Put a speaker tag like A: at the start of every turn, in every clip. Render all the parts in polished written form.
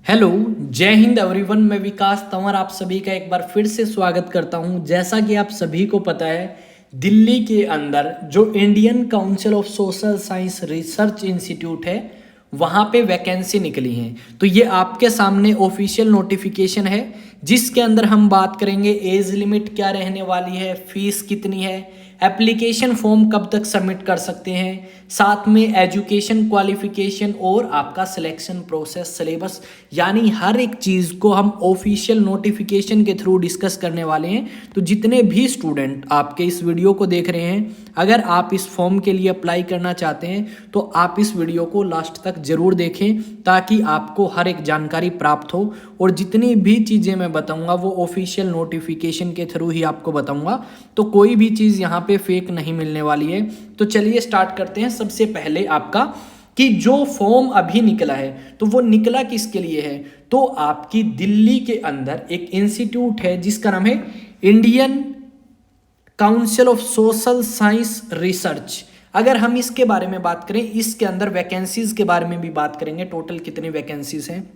A: Hello, जय Hind everyone. मैं विकास तंवर आप सभी का एक बार फिर से स्वागत करता हूं। जैसा कि आप सभी को पता है, दिल्ली के अंदर जो Indian council of social science research institute है, वहां पे वैकेंसी निकली है। तो ये आपके सामने ऑफिशियल नोटिफिकेशन है, जिसके अंदर हम बात करेंगे एज लिमिट क्या रहने वाली है, फीस कितनी है, एप्लीकेशन फॉर्म कब तक सबमिट कर सकते हैं, साथ में एजुकेशन क्वालिफिकेशन और आपका सिलेक्शन प्रोसेस, सिलेबस, यानी हर एक चीज़ को हम ऑफिशियल नोटिफिकेशन के थ्रू डिस्कस करने वाले हैं। तो जितने भी स्टूडेंट आपके इस वीडियो को देख रहे हैं, अगर आप इस फॉर्म के लिए अप्लाई करना चाहते हैं तो आप इस वीडियो को लास्ट तक जरूर देखें, ताकि आपको हर एक जानकारी प्राप्त हो। और जितनी भी चीज़ें मैं बताऊंगा वो ऑफिशियल नोटिफिकेशन के थ्रू ही आपको बताऊंगा, तो कोई भी चीज़ यहाँ पे फेक नहीं मिलने वाली है। तो चलिए स्टार्ट करते हैं। सबसे पहले आपका कि जो फॉर्म अभी निकला है, तो वो निकला किसके लिए है? तो आपकी दिल्ली के अंदर एक इंस्टीट्यूट है जिसका नाम है Indian council of social science research. अगर हम इसके बारे में बात करें, इसके अंदर वैकेंसीज के बारे में भी बात करेंगे, टोटल कितनी वैकेंसीज हैं।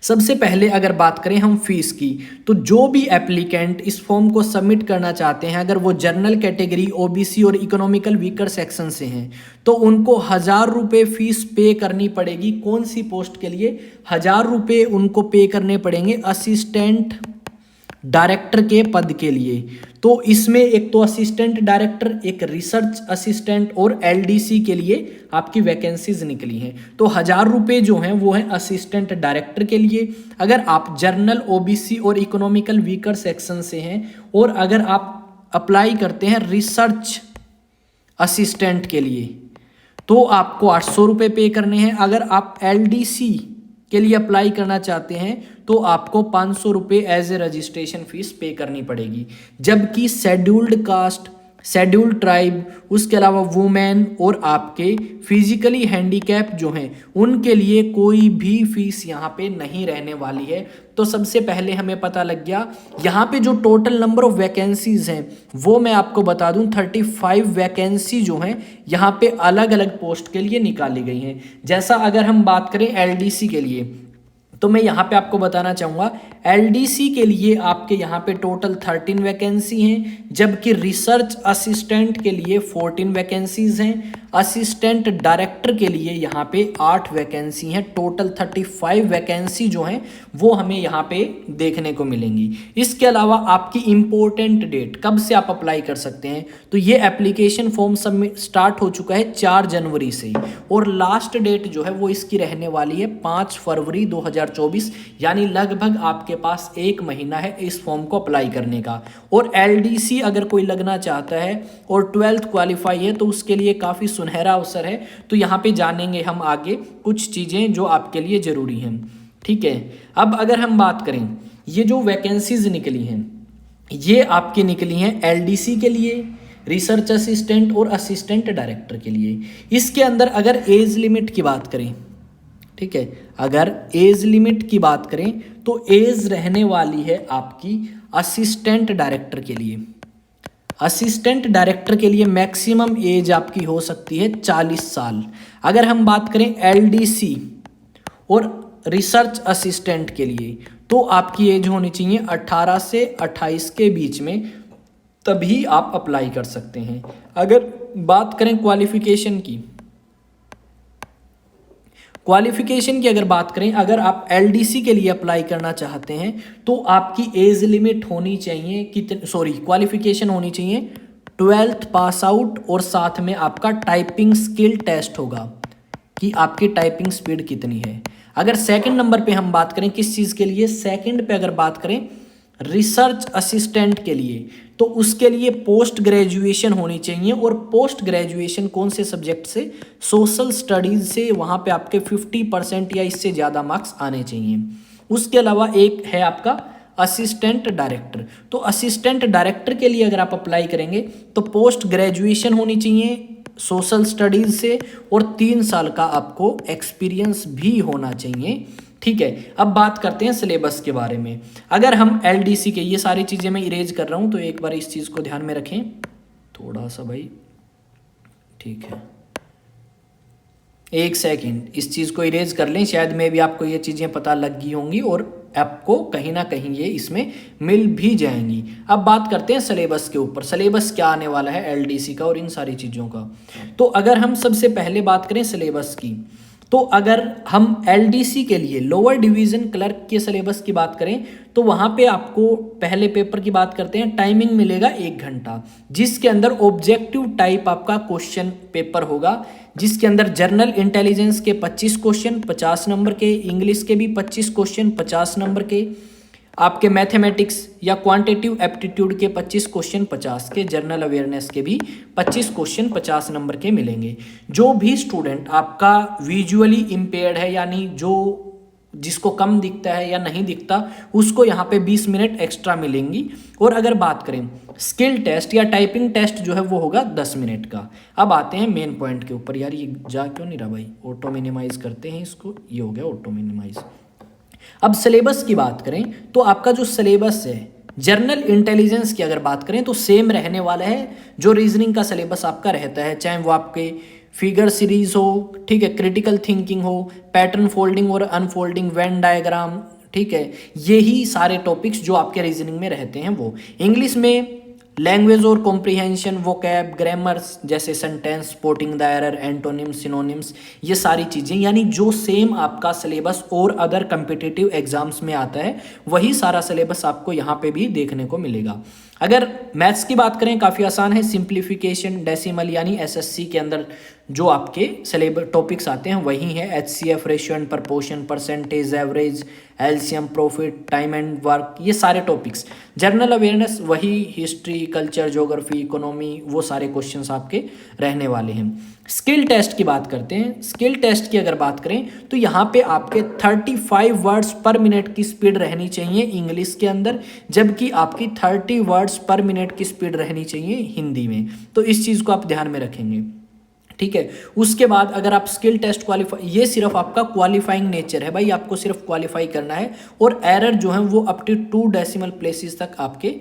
A: सबसे पहले अगर बात करें हम फीस की, तो जो भी एप्लीकेंट इस फॉर्म को सबमिट करना चाहते हैं, अगर वो जनरल कैटेगरी, ओबीसी और इकोनॉमिकल वीकर सेक्शन से हैं, तो उनको 1,000 रुपये फीस पे करनी पड़ेगी। कौन सी पोस्ट के लिए 1,000 रुपये उनको पे करने पड़ेंगे? असिस्टेंट डायरेक्टर के पद के लिए। तो इसमें एक तो असिस्टेंट डायरेक्टर, एक रिसर्च असिस्टेंट और एलडीसी के लिए आपकी वैकेंसीज निकली हैं। तो 1,000 रुपये जो हैं वो हैं असिस्टेंट डायरेक्टर के लिए, अगर आप जर्नल, ओबीसी और इकोनॉमिकल वीकर सेक्शन से हैं। और अगर आप अप्लाई करते हैं रिसर्च असिस्टेंट के लिए, तो आपको 800 रुपये पे करने हैं। अगर आप एलडीसी के लिए अप्लाई करना चाहते हैं तो आपको 500 रुपये एज ए रजिस्ट्रेशन फीस पे करनी पड़ेगी। जबकि शेड्यूल्ड कास्ट, शेड्यूल्ड ट्राइब, उसके अलावा वुमेन और आपके फिजिकली हैंडीकैप जो हैं, उनके लिए कोई भी फीस यहाँ पे नहीं रहने वाली है। तो सबसे पहले हमें पता लग गया। यहाँ पे जो टोटल नंबर ऑफ वैकेंसीज हैं वो मैं आपको बता दूं, 35 वैकेंसी जो हैं यहाँ पे अलग अलग पोस्ट के लिए निकाली गई हैं। जैसा अगर हम बात करें एलडीसी के लिए, तो मैं यहाँ पे आपको बताना चाहूँगा, एलडीसी के लिए आपके यहाँ पे टोटल 13 वैकेंसी हैं, जबकि रिसर्च असिस्टेंट के लिए 14 वैकेंसीज हैं। असिस्टेंट डायरेक्टर के लिए यहाँ पे 8 वैकेंसी हैं। टोटल 35 वैकेंसी जो हैं वो हमें यहाँ पे देखने को मिलेंगी। इसके अलावा आपकी इम्पोर्टेंट डेट, कब से आप अप्लाई कर सकते हैं, तो ये एप्लीकेशन फॉर्म सबमिट स्टार्ट हो चुका है 4 जनवरी से, और लास्ट डेट जो है वो इसकी रहने वाली है 5 फरवरी 2024, यानी लगभग आपके पास 1 महीना है इस फॉर्म को अप्लाई करने का। और एलडीसी अगर कोई लगना चाहता है और 12th क्वालिफाई है, तो उसके लिए काफ़ी सुनहरा अवसर है। तो यहाँ पे जानेंगे हम आगे कुछ चीज़ें जो आपके लिए ज़रूरी हैं। ठीक है, अब अगर हम बात करें, ये जो वैकेंसीज निकली हैं ये आपकी निकली हैं एलडीसी के लिए, रिसर्च असिस्टेंट और असिस्टेंट डायरेक्टर के लिए। इसके अंदर अगर एज लिमिट की बात करें, ठीक है, अगर एज लिमिट की बात करें तो एज रहने वाली है आपकी असिस्टेंट डायरेक्टर के लिए। असिस्टेंट डायरेक्टर के लिए मैक्सिमम एज आपकी हो सकती है 40 साल। अगर हम बात करें एलडीसी और रिसर्च असिस्टेंट के लिए, तो आपकी एज होनी चाहिए 18 से 28 के बीच में, तभी आप अप्लाई कर सकते हैं। अगर बात करें क्वालिफिकेशन की अगर बात करें, अगर आप एलडीसी के लिए अप्लाई करना चाहते हैं तो आपकी एज लिमिट होनी चाहिए क्वालिफिकेशन होनी चाहिए 12th पास आउट, और साथ में आपका टाइपिंग स्किल टेस्ट होगा कि आपकी टाइपिंग स्पीड कितनी है। अगर सेकंड नंबर पे हम बात करें किस चीज़ के लिए, सेकंड पे अगर बात करें रिसर्च असिस्टेंट के लिए, तो उसके लिए पोस्ट ग्रेजुएशन होनी चाहिए। और पोस्ट ग्रेजुएशन कौन से सब्जेक्ट से? सोशल स्टडीज़ से। वहाँ पे आपके 50% या इससे ज़्यादा मार्क्स आने चाहिए। उसके अलावा एक है आपका असिस्टेंट डायरेक्टर। तो असिस्टेंट डायरेक्टर के लिए अगर आप अप्लाई करेंगे तो पोस्ट ग्रेजुएशन होनी चाहिए सोशल स्टडीज़ से, और 3 साल का आपको एक्सपीरियंस भी होना चाहिए। ठीक है, अब बात करते हैं सिलेबस के बारे में। अगर हम एलडीसी के, ये सारी चीज़ें मैं इरेज कर रहा हूँ तो एक बार इस चीज़ को ध्यान में रखें थोड़ा सा भाई। ठीक है, एक सेकंड, इस चीज़ को इरेज कर लें, शायद में भी आपको ये चीज़ें पता लग गई होंगी और आपको कहीं ना कहीं ये इसमें मिल भी जाएंगी। अब बात करते हैं सिलेबस के ऊपर, सिलेबस क्या आने वाला है एलडीसी का और इन सारी चीज़ों का। तो अगर हम सबसे पहले बात करें सिलेबस की, तो अगर हम एलडीसी के लिए लोअर डिवीज़न क्लर्क के सिलेबस की बात करें तो वहाँ पे आपको पहले पेपर की बात करते हैं, टाइमिंग मिलेगा 1 घंटा, जिसके अंदर ऑब्जेक्टिव टाइप आपका क्वेश्चन पेपर होगा, जिसके अंदर जनरल इंटेलिजेंस के 25 क्वेश्चन 50 नंबर के, इंग्लिश के भी 25 क्वेश्चन 50 नंबर के, आपके मैथमेटिक्स या क्वांटिटिव एप्टीट्यूड के 25 क्वेश्चन 50 के, जनरल अवेयरनेस के भी 25 क्वेश्चन 50 नंबर के मिलेंगे। जो भी स्टूडेंट आपका विजुअली इम्पेयर्ड है, यानी जो जिसको कम दिखता है या नहीं दिखता, उसको यहाँ पे 20 मिनट एक्स्ट्रा मिलेंगी। और अगर बात करें स्किल टेस्ट या टाइपिंग टेस्ट जो है वो होगा 10 मिनट का। अब आते हैं मेन पॉइंट के ऊपर। यार ये जा क्यों नहीं रहा भाई, ऑटो मिनिमाइज करते हैं इसको, ये हो गया ऑटो मिनिमाइज। अब सिलेबस की बात करें तो आपका जो सिलेबस है जनरल इंटेलिजेंस की अगर बात करें तो सेम रहने वाला है जो रीजनिंग का सिलेबस आपका रहता है, चाहे वो आपके फिगर सीरीज हो, ठीक है, क्रिटिकल थिंकिंग हो, पैटर्न फोल्डिंग और अनफोल्डिंग, वेन डायग्राम, ठीक है, यही सारे टॉपिक्स जो आपके रीजनिंग में रहते हैं वो। इंग्लिश में लैंग्वेज और कॉम्प्रिहेंशन, वोकैब, ग्रामर्स जैसे sentence, spotting the error, antonyms, synonyms, ये सारी चीज़ें, यानी जो सेम आपका सिलेबस और अदर कम्पिटिटिव एग्जाम्स में आता है वही सारा सिलेबस आपको यहाँ पे भी देखने को मिलेगा। अगर मैथ्स की बात करें काफ़ी आसान है, सिंप्लीफिकेशन, डेसिमल, यानी एसएससी के अंदर जो आपके सिलेबस टॉपिक्स आते हैं वही है, HCF, ratio and proportion, percentage, average, LCM, profit, time and work, ये सारे टॉपिक्स। जनरल अवेयरनेस वही, हिस्ट्री, कल्चर, ज्योग्राफी, इकोनॉमी, वो सारे क्वेश्चंस आपके रहने वाले हैं। स्किल टेस्ट की बात करते हैं। स्किल टेस्ट की अगर बात करें तो यहाँ पे आपके 35 वर्ड्स पर मिनट की स्पीड रहनी चाहिए इंग्लिश के अंदर, जबकि आपकी 30 वर्ड्स पर मिनट की स्पीड रहनी चाहिए हिंदी में। तो इस चीज़ को आप ध्यान में रखेंगे, ठीक है। उसके बाद अगर आप स्किल टेस्ट क्वालिफाई, ये सिर्फ आपका क्वालिफाइंग नेचर है भाई, आपको सिर्फ क्वालिफाई करना है, और एरर जो है वो अप टू 2 डेसिमल प्लेसेस तक आपके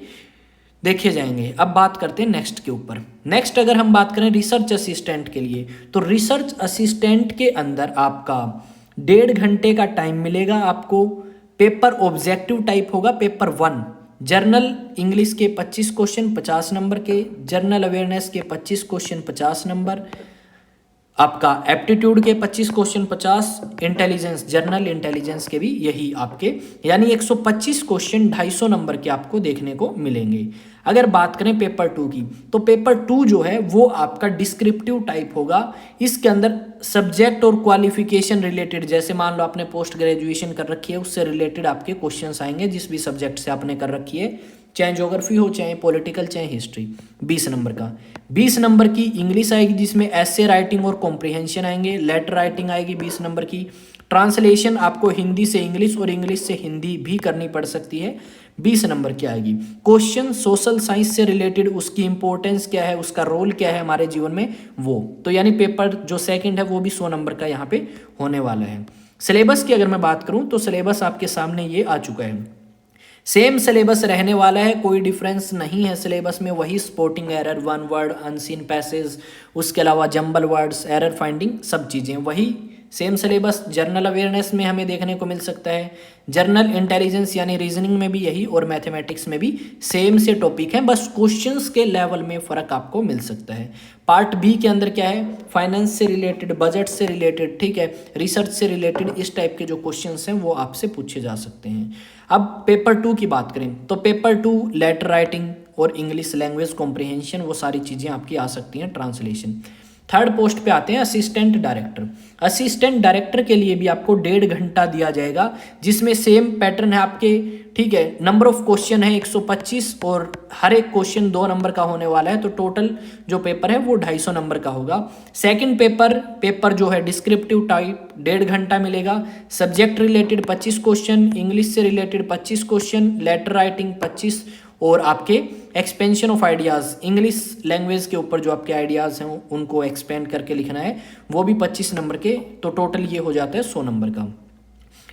A: देखे जाएंगे। अब बात करते हैं नेक्स्ट के ऊपर। नेक्स्ट अगर हम बात करें रिसर्च असिस्टेंट के लिए, तो रिसर्च असिस्टेंट के अंदर आपका 1.5 घंटे का टाइम मिलेगा आपको। पेपर ऑब्जेक्टिव टाइप होगा, पेपर 1, जर्नल इंग्लिश के 25 क्वेश्चन 50 नंबर के, जर्नल अवेयरनेस के 25 क्वेश्चन 50 नंबर, आपका एप्टीट्यूड के 25 क्वेश्चन 50, इंटेलिजेंस, जनरल इंटेलिजेंस के भी यही आपके, यानी 125 क्वेश्चन 250 नंबर के आपको देखने को मिलेंगे। अगर बात करें पेपर 2 की, तो पेपर 2 जो है वो आपका डिस्क्रिप्टिव टाइप होगा। इसके अंदर सब्जेक्ट और क्वालिफिकेशन रिलेटेड, जैसे मान लो आपने पोस्ट ग्रेजुएशन कर रखी है, उससे रिलेटेड आपके क्वेश्चंस आएंगे जिस भी सब्जेक्ट से आपने कर रखी है, चाहे ज्योग्राफी हो, चाहे पॉलिटिकल, चाहे हिस्ट्री। 20 नंबर का, 20 नंबर की इंग्लिश आएगी जिसमें एसे राइटिंग और कॉम्प्रिहेंशन आएंगे, लेटर राइटिंग आएगी 20 नंबर की, ट्रांसलेशन आपको हिंदी से इंग्लिश और इंग्लिश से हिंदी भी करनी पड़ सकती है, 20 नंबर की आएगी। क्वेश्चन सोशल साइंस से रिलेटेड, उसकी इंपॉर्टेंस क्या है, उसका रोल क्या है हमारे जीवन में, वो तो यानी पेपर जो सेकंड है वो भी 100 नंबर का यहाँ पे होने वाला है। सिलेबस की अगर मैं बात करूँ तो सिलेबस आपके सामने ये आ चुका है, सेम सिलेबस रहने वाला है, कोई डिफरेंस नहीं है सिलेबस में। वही spotting error, 1 word, unseen passage, उसके अलावा जंबल वर्ड्स, एरर फाइंडिंग, सब चीज़ें वही सेम सिलेबस जनरल अवेयरनेस में हमें देखने को मिल सकता है, जनरल इंटेलिजेंस यानी रीजनिंग में भी यही, और मैथमेटिक्स में भी सेम से टॉपिक हैं, बस क्वेश्चंस के लेवल में फ़र्क आपको मिल सकता है। पार्ट बी के अंदर क्या है, फाइनेंस से रिलेटेड, बजट से रिलेटेड, ठीक है, रिसर्च से रिलेटेड, इस टाइप के जो क्वेश्चंस हैं वो आपसे पूछे जा सकते हैं। अब पेपर 2 की बात करें तो पेपर 2 लेटर राइटिंग और इंग्लिश लैंग्वेज कॉम्प्रिहेंशन, वो सारी चीज़ें आपकी आ सकती हैं, ट्रांसलेशन। थर्ड पोस्ट पे आते हैं असिस्टेंट डायरेक्टर। असिस्टेंट डायरेक्टर के लिए भी आपको 1.5 घंटा दिया जाएगा, जिसमें सेम पैटर्न है आपके, ठीक है। नंबर ऑफ क्वेश्चन है 125 और हर एक क्वेश्चन 2 नंबर का होने वाला है, तो टोटल जो पेपर है वो 250 नंबर का होगा। सेकंड पेपर जो है डिस्क्रिप्टिव टाइप, 1.5 घंटा मिलेगा। सब्जेक्ट रिलेटेड 25 क्वेश्चन, इंग्लिश से रिलेटेड 25 क्वेश्चन, लेटर राइटिंग 25, और आपके expansion of ideas, English language के ऊपर जो आपके आइडियाज़ हैं उनको एक्सपेंड करके लिखना है, वो भी 25 नंबर के, तो टोटल ये हो जाता है 100 नंबर का।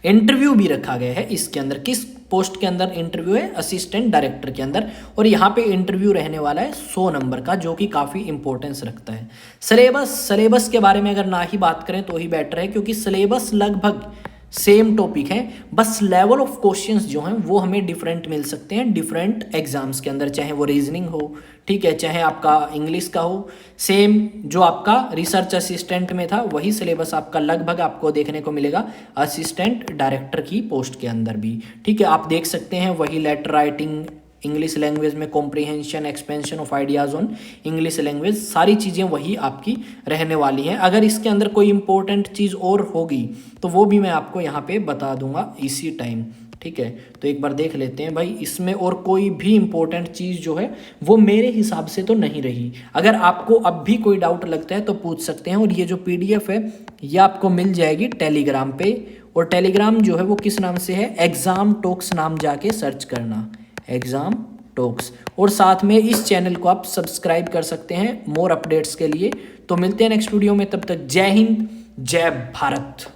A: इंटरव्यू भी रखा गया है इसके अंदर। किस पोस्ट के अंदर इंटरव्यू है? असिस्टेंट डायरेक्टर के अंदर। और यहाँ पे इंटरव्यू रहने वाला है 100 नंबर का, जो कि काफ़ी इंपॉर्टेंस रखता है। सिलेबस के बारे में अगर ना ही बात करें तो ही बेटर है, क्योंकि सिलेबस लगभग सेम टॉपिक है, बस लेवल ऑफ क्वेश्चंस जो हैं वो हमें डिफरेंट मिल सकते हैं डिफरेंट एग्जाम्स के अंदर, चाहे वो रीजनिंग हो, ठीक है, चाहे आपका इंग्लिश का हो। सेम जो आपका रिसर्च असिस्टेंट में था वही सिलेबस आपका लगभग आपको देखने को मिलेगा असिस्टेंट डायरेक्टर की पोस्ट के अंदर भी, ठीक है। आप देख सकते हैं वही लेटर राइटिंग इंग्लिश लैंग्वेज में, comprehension, expansion of ideas on English language, सारी चीज़ें वही आपकी रहने वाली हैं। अगर इसके अंदर कोई इंपॉर्टेंट चीज़ और होगी तो वो भी मैं आपको यहाँ पे बता दूंगा इसी टाइम, ठीक है। तो एक बार देख लेते हैं भाई, इसमें और कोई भी इंपॉर्टेंट चीज़ जो है वो मेरे हिसाब से तो नहीं रही। अगर आपको अब भी कोई डाउट लगता है तो पूछ सकते हैं। और ये जो PDF है ये आपको मिल जाएगी टेलीग्राम पे, और टेलीग्राम जो है वो किस नाम से है? एग्ज़ाम टॉक्स नाम जाके सर्च करना, एग्ज़ाम टॉक्स। और साथ में इस चैनल को आप सब्सक्राइब कर सकते हैं मोर अपडेट्स के लिए। तो मिलते हैं नेक्स्ट वीडियो में, तब तक जय हिंद, जय भारत।